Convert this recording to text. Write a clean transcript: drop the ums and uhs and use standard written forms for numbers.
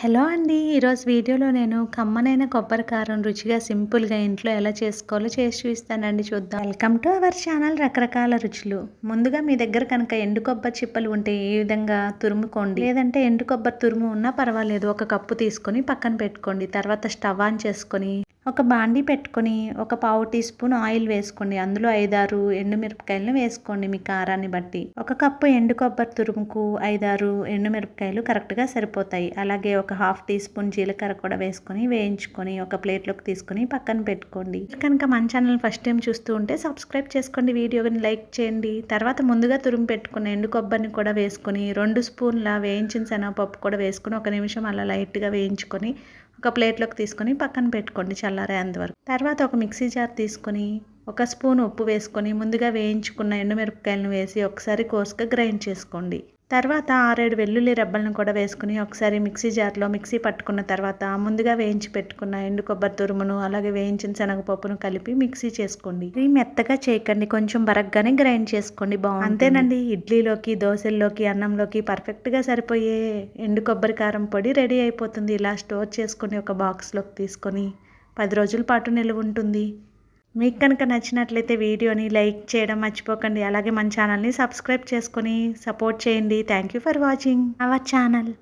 Hello అండి. ఈరోజు వీడియోలో నేను కమ్మనైన కొబ్బరి కారం రుచిగా సింపుల్‌గా ఇంట్లో ఎలా చేసుకోవాలో చేసి చూపిస్తానండి, చూద్దాం. వెల్కమ్ టు అవర్ ఛానల్ రకరకాల రుచులు. ముందుగా మీ దగ్గర కనుక ఎండు కొబ్బరి చిప్పలు ఉంటే ఈ విధంగా తురుముకోండి. లేదంటే ఎండు కొబ్బరి తురుము ఉన్నా పర్వాలేదు. ఒక కప్పు తీసుకొని పక్కన పెట్టుకోండి. తర్వాత స్టవ్ ఆన్ చేసుకొని ఒక బాండీ పెట్టుకొని ఒక పావు టీ స్పూన్ ఆయిల్ వేసుకోండి. అందులో 5, 6 ఎండుమిరపకాయలను వేసుకోండి మీ కారాన్ని బట్టి. ఒక కప్పు ఎండు కొబ్బరి తురుముకు 5, 6 ఎండుమిరపకాయలు కరెక్ట్‌గా సరిపోతాయి. అలాగే ఒక హాఫ్ టీ స్పూన్ జీలకర్ర కూడా వేసుకొని వేయించుకొని ఒక ప్లేట్లోకి తీసుకొని పక్కన పెట్టుకోండి. కనుక మన ఛానల్ ఫస్ట్ టైం చూస్తూ ఉంటే సబ్స్క్రైబ్ చేసుకోండి, వీడియోని లైక్ చేయండి. తర్వాత ముందుగా తురుము పెట్టుకున్న ఎండు కొబ్బరిని కూడా వేసుకొని 2 స్పూన్ల వేయించిన శనగపప్పు కూడా వేసుకొని 1 నిమిషం అలా లైట్‌గా వేయించుకొని ఒక ప్లేట్లోకి తీసుకొని పక్కన పెట్టుకోండి చల్లారేంత వరకు. తర్వాత ఒక మిక్సీ జార్ తీసుకొని ఒక స్పూన్ ఉప్పు వేసుకొని ముందుగా వేయించుకున్న ఎండుమిరపకాయలను వేసి ఒకసారి కోర్స్గా గ్రైండ్ చేసుకోండి. తర్వాత 6, 7 వెల్లుల్లి రెబ్బలను కూడా వేసుకుని ఒకసారి మిక్సీ జార్లో మిక్సీ పట్టుకున్న తర్వాత ముందుగా వేయించి పెట్టుకున్న ఎండు కొబ్బరి తురుమును అలాగే వేయించిన శనగపప్పును కలిపి మిక్సీ చేసుకోండి. ఇది మెత్తగా చేయకండి, కొంచెం బరగ్గానే గ్రైండ్ చేసుకోండి, బాగుంటుంది. అంతేనండి, ఇడ్లీలోకి, దోశల్లోకి, అన్నంలోకి పర్ఫెక్ట్గా సరిపోయే ఎండు కొబ్బరి కారం పొడి రెడీ అయిపోతుంది. ఇలా స్టోర్ చేసుకొని ఒక బాక్స్లోకి తీసుకొని 10 రోజుల పాటు నిల్వ ఉంటుంది. మీకు కనుక నచ్చినట్లయితే వీడియోని లైక్ చేయడం మర్చిపోకండి. అలాగే మన ఛానల్ని సబ్స్క్రైబ్ చేసుకొని సపోర్ట్ చేయండి. Thank you for watching our channel.